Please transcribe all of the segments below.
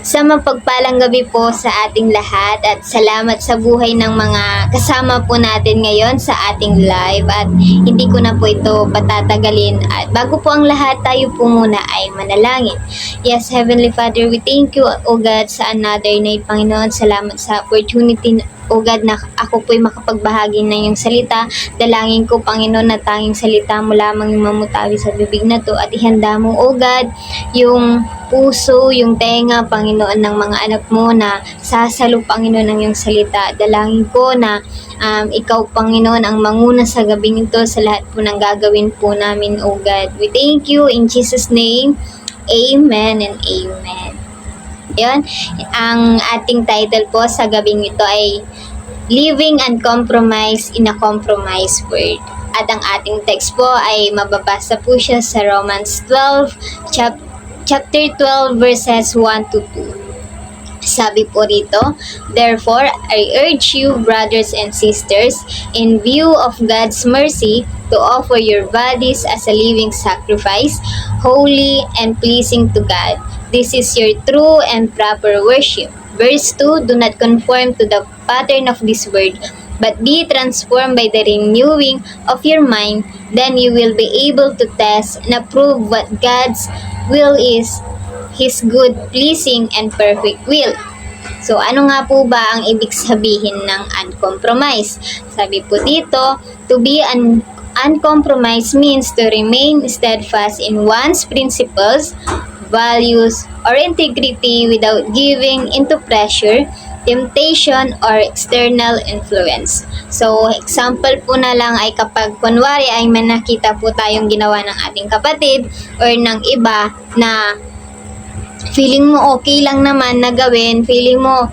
Sa mapagpalang gabi po sa ating lahat at salamat sa buhay ng mga kasama po natin ngayon sa ating live at hindi ko na po ito patatagalin at bago po ang lahat tayo po muna ay manalangin. Yes, Heavenly Father, we thank you O God sa another night, Panginoon. Salamat sa opportunity O God, na ako po'y makapagbahagi ng iyong salita. Dalangin ko, Panginoon, na tanging salita mo lamang yung mamutawi sa bibig na to at ihanda mo, O God, yung puso, yung tenga, Panginoon, ng mga anak mo na sasalo, Panginoon, ng iyong salita. Dalangin ko na ikaw, Panginoon, ang manguna sa gabing ito sa lahat po ng gagawin po namin, O God. We thank you in Jesus' name. Amen and amen. Yun, ang ating title po sa gabing ito ay Living Uncompromised in a Compromised World. At ang ating text po ay mababasa po siya sa Romans 12, chapter 12, verses 1 to 2. Sabi po rito, therefore, I urge you, brothers and sisters, in view of God's mercy, to offer your bodies as a living sacrifice, holy and pleasing to God. This is your true and proper worship. Verse 2, do not conform to the pattern of this world, but be transformed by the renewing of your mind. Then you will be able to test and approve what God's will is, His good, pleasing, and perfect will. So, ano nga po ba ang ibig sabihin ng uncompromised? Sabi po dito, to be uncompromised means to remain steadfast in one's principles, values, or integrity without giving into pressure, temptation, or external influence. So, example po na lang ay kapag kunwari ay may nakita po tayong ginawa ng ating kapatid or ng iba na feeling mo okay lang naman na gawin, feeling mo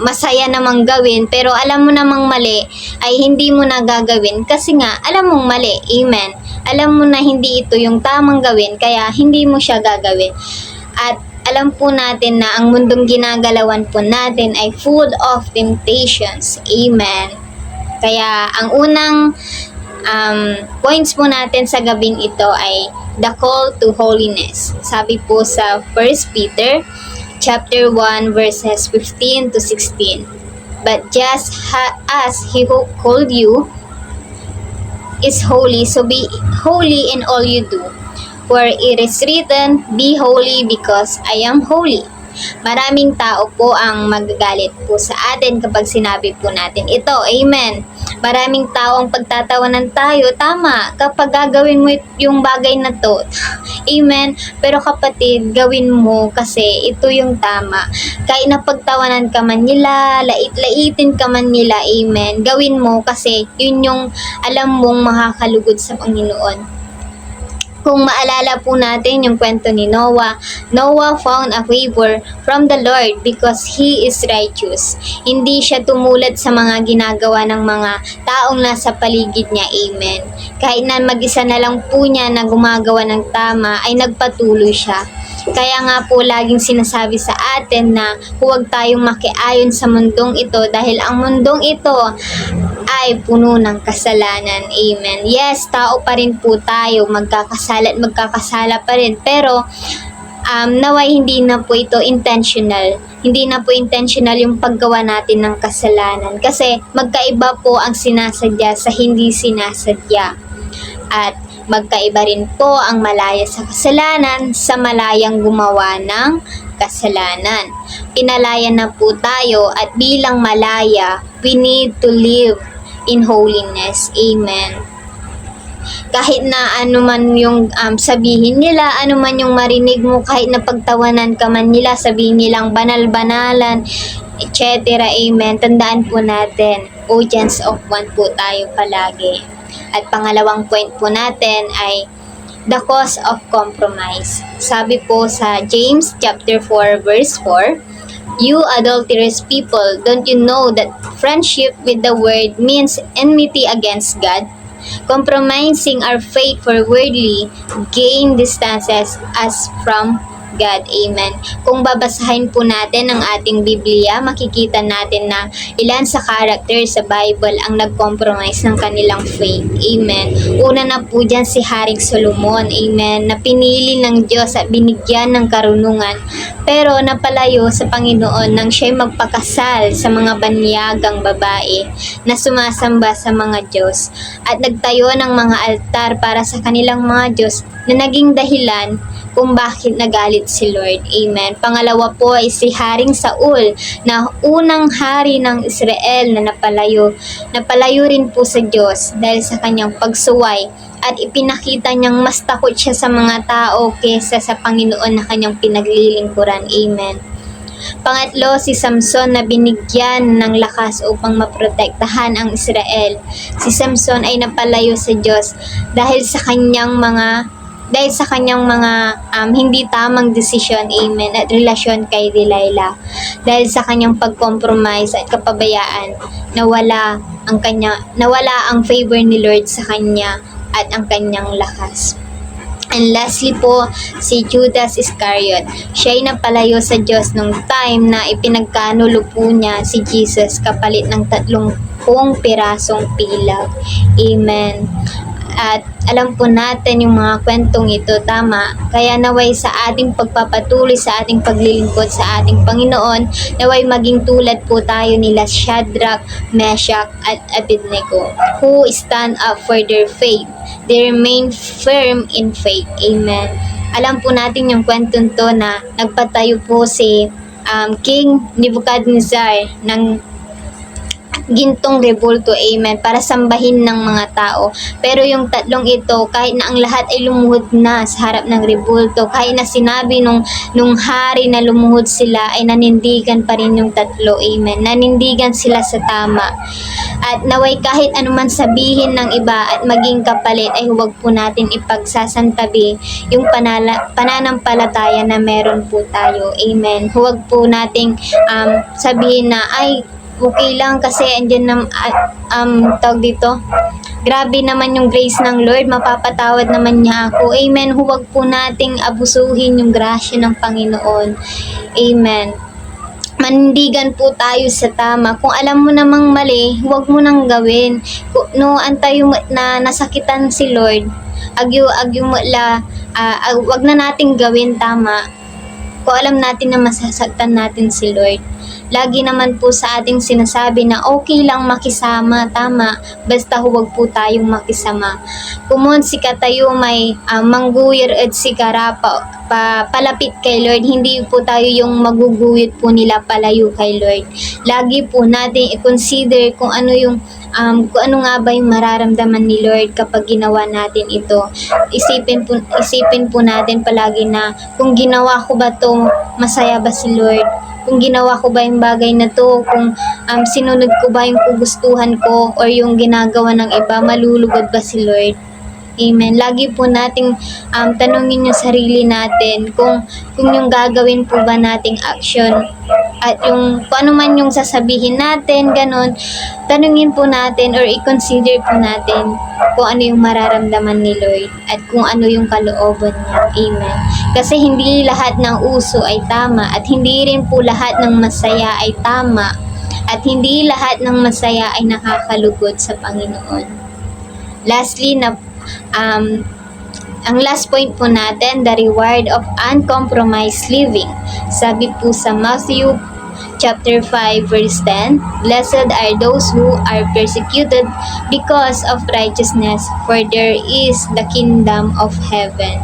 masaya namang gawin, pero alam mo namang mali, ay hindi mo na gagawin kasi nga alam mong mali. Amen. Alam mo na hindi ito yung tamang gawin, kaya hindi mo siya gagawin. At alam po natin na ang mundong ginagalawan po natin ay full of temptations. Amen. Kaya ang unang points po natin sa gabing ito ay the call to holiness. Sabi po sa 1 Peter chapter 1 verses 15 to 16. But just as He who called you is holy, so be holy in all you do. For it is written, be holy because I am holy. Maraming tao po ang magagalit po sa atin kapag sinabi po natin ito. Amen. Maraming tao ang pagtatawanan tayo. Tama, kapag gagawin mo yung bagay na to. Amen. Pero kapatid, gawin mo kasi ito yung tama. Kahit napagtawanan ka man nila, lait-laitin ka man nila, amen. Gawin mo kasi yun yung alam mong makakalugod sa Panginoon. Kung maalala po natin yung kwento ni Noah, Noah found a favor from the Lord because he is righteous. Hindi siya tumulad sa mga ginagawa ng mga taong nasa paligid niya. Amen. Kahit na mag-isa na lang po niya na gumagawa ng tama, ay nagpatuloy siya. Kaya nga po laging sinasabi sa atin na huwag tayong makiayon sa mundong ito dahil ang mundong ito ay puno ng kasalanan. Amen. Yes, tao pa rin po tayo, magkakasala at magkakasala pa rin. Pero naway hindi na po ito intentional. Hindi na po intentional yung paggawa natin ng kasalanan. Kasi magkaiba po ang sinasadya sa hindi sinasadya. At magkaiba rin po ang malaya sa kasalanan sa malayang gumawa ng kasalanan. Pinalaya na po tayo at bilang malaya, we need to live in holiness. Amen. Kahit na ano man yung sabihin nila, ano man yung marinig mo, kahit na pagtawanan ka man nila, sabihin nilang banal-banalan, etc. Amen. Tandaan po natin, audience of one po tayo palagi. At pangalawang point po natin ay the cause of compromise. Sabi po sa James chapter 4 verse 4, you adulterous people, don't you know that friendship with the world means enmity against God? Compromising our faith for worldly gain distances us from God. Amen. Kung babasahin po natin ang ating Biblia, makikita natin na ilan sa character sa Bible ang nag-compromise ng kanilang faith. Amen. Una na po dyan si Haring Solomon. Amen. Na pinili ng Diyos at binigyan ng karunungan, pero napalayo sa Panginoon nang siya'y magpakasal sa mga banyagang babae na sumasamba sa mga Diyos at nagtayo ng mga altar para sa kanilang mga Diyos na naging dahilan kung bakit nagalit si Lord. Amen. Pangalawa po ay si Haring Saul na unang hari ng Israel na napalayo. Napalayo rin po sa Diyos dahil sa kanyang pagsuway at ipinakita niyang mas takot siya sa mga tao kesa sa Panginoon na kanyang pinaglilingkuran. Amen. Pangatlo, si Samson na binigyan ng lakas upang maprotektahan ang Israel. Si Samson ay napalayo sa Diyos dahil sa kanyang mga hindi tamang desisyon, amen, at relasyon kay Delilah. Dahil sa kanyang pag-compromise at kapabayaan, nawala ang favor ni Lord sa kanya at ang kanyang lakas. And lastly po, si Judas Iscariot. Siya ay napalayo sa Diyos nung time na ipinagkanulo po niya si Jesus kapalit ng 30 pirasong pilag. Amen. At alam po natin yung mga kwentong ito, tama. Kaya naway sa ating pagpapatuloy, sa ating paglilingkod sa ating Panginoon, naway maging tulad po tayo nila Shadrach, Meshach, at Abednego, who stand up for their faith. They remain firm in faith. Amen. Alam po natin yung kwentong to na nagpatayo po si King Nebuchadnezzar ng gintong rebulto, amen, para sambahin ng mga tao. Pero yung tatlong ito, kahit na ang lahat ay lumuhod na sa harap ng rebulto, kahit na sinabi nung hari na lumuhod sila, ay nanindigan pa rin yung tatlo, amen. Nanindigan sila sa tama. At naway kahit anuman sabihin ng iba at maging kapalit, ay huwag po natin ipagsasantabi yung pananampalataya na meron po tayo, amen. Huwag po nating sabihin na, ay, okay lang kasi andyan na, tawag dito, grabe naman yung grace ng Lord, mapapatawad naman niya ako. Amen. Huwag po nating abusuhin yung grasya ng Panginoon. Amen. Manindigan po tayo sa tama. Kung alam mo namang mali, huwag mo nang gawin. No, antayo mo na nasakitan si Lord, wag na nating gawin, tama. Kung alam natin na masasaktan natin si Lord, lagi naman po sa ating sinasabi na okay lang makisama, tama, basta huwag po tayong makisama. Kumon si katayo may mangguyir at si karapa palapit kay Lord, hindi po tayo yung maguguyit po nila palayo kay Lord. Lagi po natin i-consider kung ano nga ba yung mararamdaman ni Lord kapag ginawa natin ito. Isipin po natin palagi na kung ginawa ko ba to, masaya ba si Lord? Kung ginawa ko ba yung bagay na to, kung sinunod ko ba yung kugustuhan ko or yung ginagawa ng iba, malulugod ba si Lord? Amen. Lagi po nating tanungin yung sarili natin kung yung gagawin po ba nating action at yung kung ano man yung sasabihin natin, ganun, tanungin po natin or i-consider po natin kung ano yung mararamdaman ni Lord at kung ano yung kalooban niya. Amen. Kasi hindi lahat ng uso ay tama at hindi rin po lahat ng masaya ay tama at hindi lahat ng masaya ay nakakalugod sa Panginoon. Lastly, ang last point po natin, the reward of uncompromised living. Sabi po sa Matthew chapter 5 verse 10, "Blessed are those who are persecuted because of righteousness, for there is the kingdom of heaven."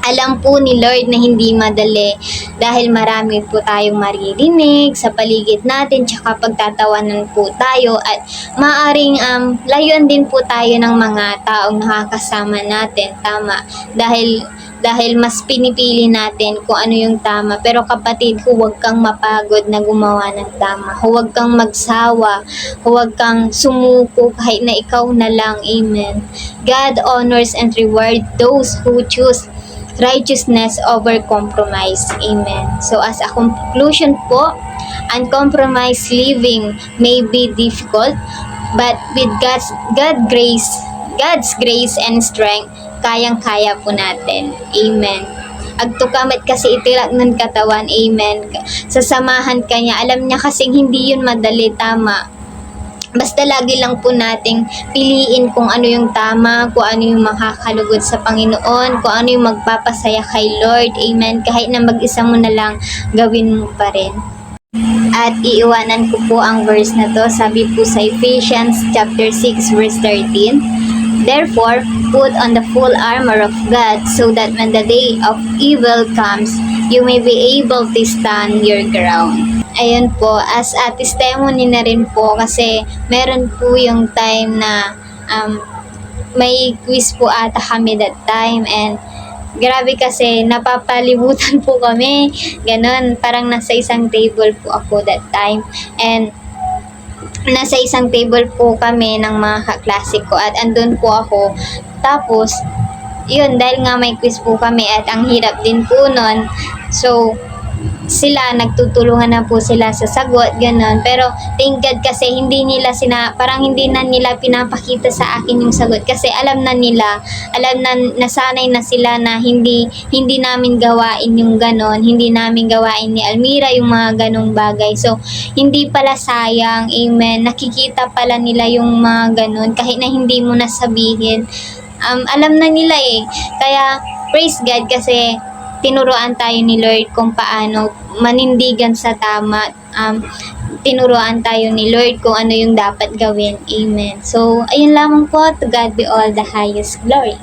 Alam po ni Lord na hindi madali dahil marami po tayong maririnig sa paligid natin, tsaka pagtatawanan po tayo at maaring layuan din po tayo ng mga taong nakakasama natin, tama, dahil mas pinipili natin kung ano yung tama. Pero kapatid, huwag kang mapagod na gumawa ng tama. Huwag kang magsawa. Huwag kang sumuko kahit na ikaw na lang. Amen. God honors and rewards those who choose righteousness over compromise. Amen. So as a conclusion po, uncompromised living may be difficult, but with God's grace and strength, kayang-kaya po natin. Amen. agtukamit kasi itilak ng katawan, amen. Sasamahan ka niya, alam niya kasing hindi yun madali, tama. Basta lagi lang po nating piliin kung ano yung tama, kung ano yung makakalugod sa Panginoon, kung ano yung magpapasaya kay Lord. Amen. Kahit na mag-isa mo na lang, gawin mo pa rin. At iiwanan ko po ang verse na to. Sabi po sa Ephesians chapter 6 verse 13. Therefore, put on the full armor of God so that when the day of evil comes, you may be able to stand your ground. Ayun po, as a testimony na rin po kasi meron po yung time na may quiz po ata kami that time and grabe kasi napapalibutan po kami. Ganon, parang nasa isang table po ako that time and nasa isang table po kami ng mga kaklase ko at andun po ako. Tapos, yun, dahil nga may quiz po kami at ang hirap din po nun. So, sila, nagtutulungan na po sila sa sagot, ganon. Pero, thank God kasi hindi nila parang hindi na nila pinapakita sa akin yung sagot. Kasi alam na nila, nasanay na sila na hindi namin gawain yung ganon. Hindi namin gawain ni Almira yung mga ganong bagay. So, hindi pala sayang, amen. Nakikita pala nila yung mga ganon. Kahit na hindi mo nasabihin. Alam na nila eh. Kaya, praise God kasi tinuruan tayo ni Lord kung paano manindigan sa tama. Tinuruan tayo ni Lord kung ano yung dapat gawin. Amen. So, ayun lamang po. To God be all the highest glory.